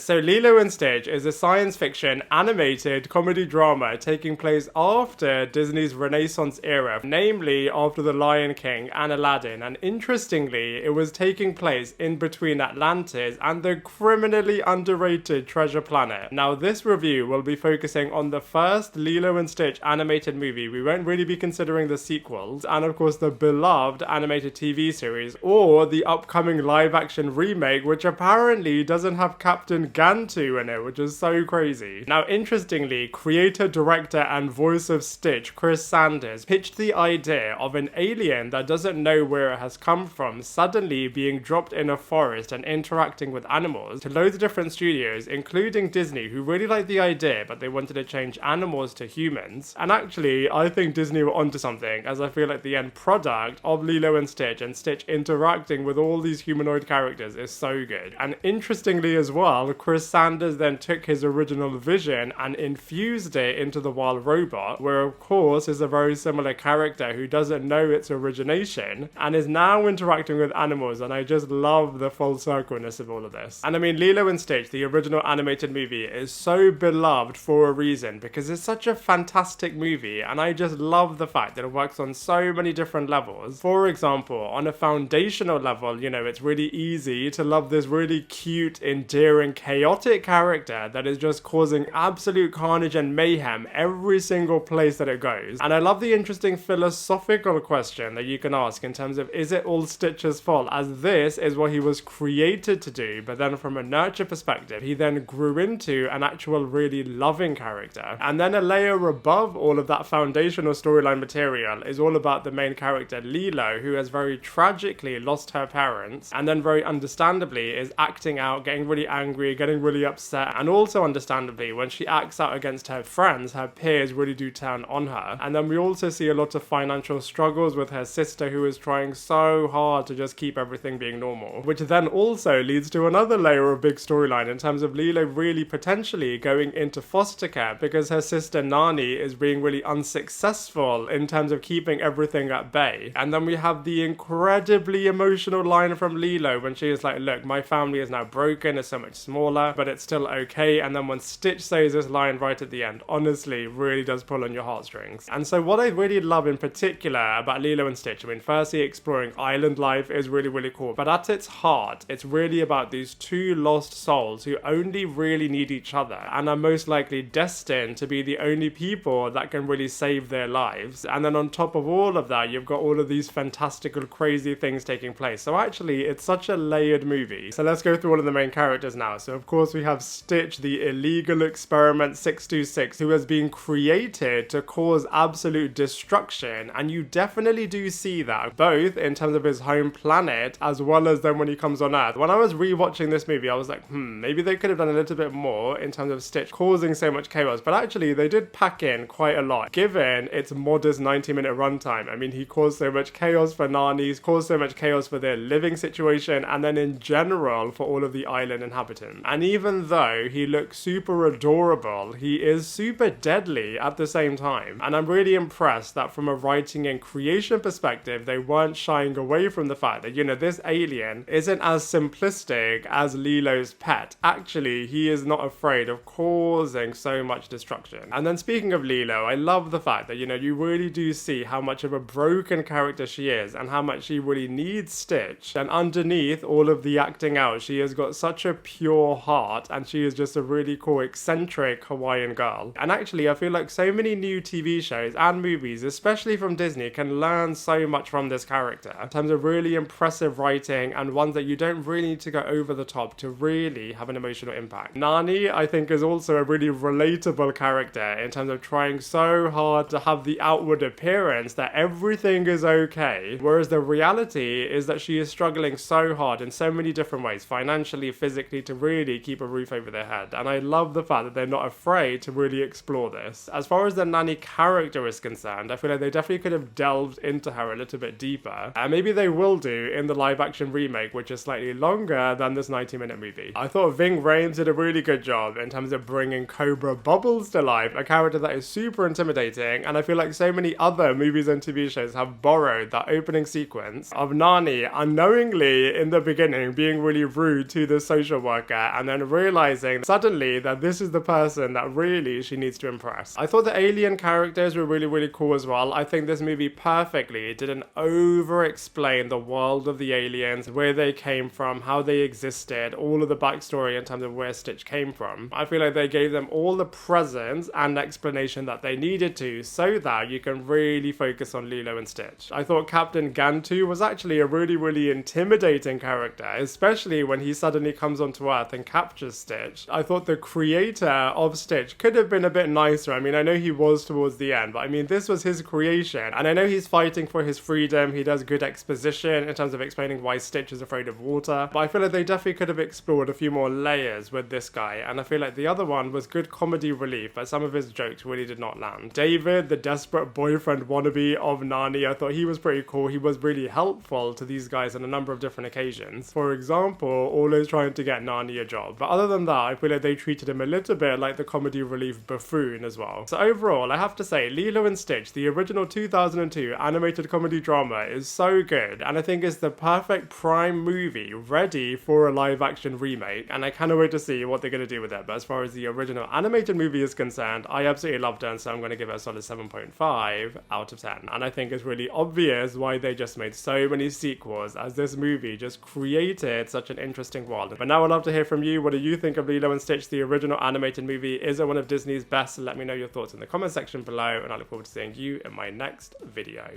So Lilo and Stitch is a science fiction animated comedy drama taking place after Disney's Renaissance era, namely after The Lion King and Aladdin, and interestingly, it was taking place in between Atlantis and the criminally underrated Treasure Planet. Now this review will be focusing on the first Lilo and Stitch animated movie. We won't really be considering the sequels, and of course the beloved animated TV series, or the upcoming live action remake, which apparently doesn't have Captain Gantu in it, which is so crazy. Now interestingly, creator, director and voice of Stitch, Chris Sanders, pitched the idea of an alien that doesn't know where it has come from suddenly being dropped in a forest and interacting with animals to loads of different studios, including Disney, who really liked the idea but they wanted to change animals to humans. And actually, I think Disney were onto something, as I feel like the end product of Lilo and Stitch interacting with all these humanoid characters is so good. And interestingly as well, Chris Sanders then took his original vision and infused it into the wild robot, where of course is a very similar character who doesn't know its origination and is now interacting with animals, and I just love the full circleness of all of this. And I mean, Lilo and Stitch, the original animated movie, is so beloved for a reason because it's such a fantastic movie, and I just love the fact that it works on so many different levels. For example, on a foundational level, you know, it's really easy to love this really cute, endearing, chaotic character that is just causing absolute carnage and mayhem every single place that it goes. And I love the interesting philosophical question that you can ask in terms of, is it all Stitch's fault, as this is what he was created to do, but then from a nurture perspective he then grew into an actual really loving character. And then a layer above all of that foundational storyline material is all about the main character Lilo, who has very tragically lost her parents, and then very understandably is acting out, getting really angry, getting really upset, and also understandably when she acts out against her friends, her peers really do turn on her. And then we also see a lot of financial struggles with her sister, who is trying so hard to just keep everything being normal, which then also leads to another layer of big storyline in terms of Lilo really potentially going into foster care because her sister Nani is being really unsuccessful in terms of keeping everything at bay. And then we have the incredibly emotional line from Lilo when she is like, look, my family is now broken, it's so much smaller, but it's still okay. And then when Stitch says this line right at the end, honestly really does pull on your heartstrings. And so what I really love in particular about Lilo and Stitch, I mean, firstly exploring island life is really, really cool, but at its heart it's really about these two lost souls who only really need each other and are most likely destined to be the only people that can really save their lives. And then on top of all of that, you've got all of these fantastical, crazy things taking place. So actually it's such a layered movie. So let's go through all of the main characters now. So of course we have Stitch, the illegal experiment 626, who has been created to cause absolute destruction, and you definitely do see that both in terms of his home planet as well as then when he comes on Earth. When I was rewatching this movie, I was like, maybe they could have done a little bit more in terms of Stitch causing so much chaos, but actually they did pack in quite a lot given its modest 90-minute runtime. I mean, he caused so much chaos for Nani, he's caused so much chaos for their living situation, and then in general for all of the island inhabitants. And even though he looks super adorable, he is super deadly at the same time. And I'm really impressed that from a writing and creation perspective, they weren't shying away from the fact that, you know, this alien isn't as simplistic as Lilo's pet. Actually, he is not afraid of causing so much destruction. And then speaking of Lilo, I love the fact that, you know, you really do see how much of a broken character she is and how much she really needs Stitch. And underneath all of the acting out, she has got such a pure heart, and she is just a really cool, eccentric Hawaiian girl. And actually, I feel like so many new TV shows and movies, especially from Disney, can learn so much from this character in terms of really impressive writing and ones that you don't really need to go over the top to really have an emotional impact. Nani, I think, is also a really relatable character in terms of trying so hard to have the outward appearance that everything is okay, whereas the reality is that she is struggling so hard in so many different ways, financially, physically, to really keep a roof over their head. And I love the fact that they're not afraid to really explore this. As far as the Nani character is concerned, I feel like they definitely could have delved into her a little bit deeper, and maybe they will do in the live action remake, which is slightly longer than this 90-minute movie. I thought Ving Rhames did a really good job in terms of bringing Cobra Bubbles to life, a character that is super intimidating, and I feel like so many other movies and TV shows have borrowed that opening sequence of Nani unknowingly in the beginning being really rude to the social worker and then realizing suddenly that this is the person that really she needs to impress. I thought the alien characters were really, really cool as well. I think this movie perfectly didn't over-explain the world of the aliens, where they came from, how they existed, all of the backstory in terms of where Stitch came from. I feel like they gave them all the presence and explanation that they needed to, so that you can really focus on Lilo and Stitch. I thought Captain Gantu was actually a really, really intimidating character, especially when he suddenly comes onto Earth and captures Stitch. I thought the creator of Stitch could have been a bit nicer. I mean, I know he was towards the end, but I mean, this was his creation, and I know he's fighting for his freedom. He does good exposition in terms of explaining why Stitch is afraid of water, but I feel like they definitely could have explored a few more layers with this guy, and I feel like the other one was good comedy relief, but some of his jokes really did not land. David, the desperate boyfriend wannabe of Nani, I thought he was pretty cool. He was really helpful to these guys on a number of different occasions. For example, always trying to get Nani a job. But other than that, I feel like they treated him a little bit like the comedy relief buffoon as well. So overall, I have to say, Lilo and Stitch, the original 2002 animated comedy drama, is so good, and I think it's the perfect prime movie ready for a live action remake, and I cannot wait to see what they're going to do with it. But as far as the original animated movie is concerned, I absolutely loved it, and so I'm going to give it a solid 7.5 out of 10. And I think it's really obvious why they just made so many sequels, as this movie just created such an interesting world. But now I'd love to hear from you. What do you think of Lilo and Stitch, the original animated movie? Is it one of Disney's best? Let me know your thoughts in the comment section below, and I look forward to seeing you in my next video.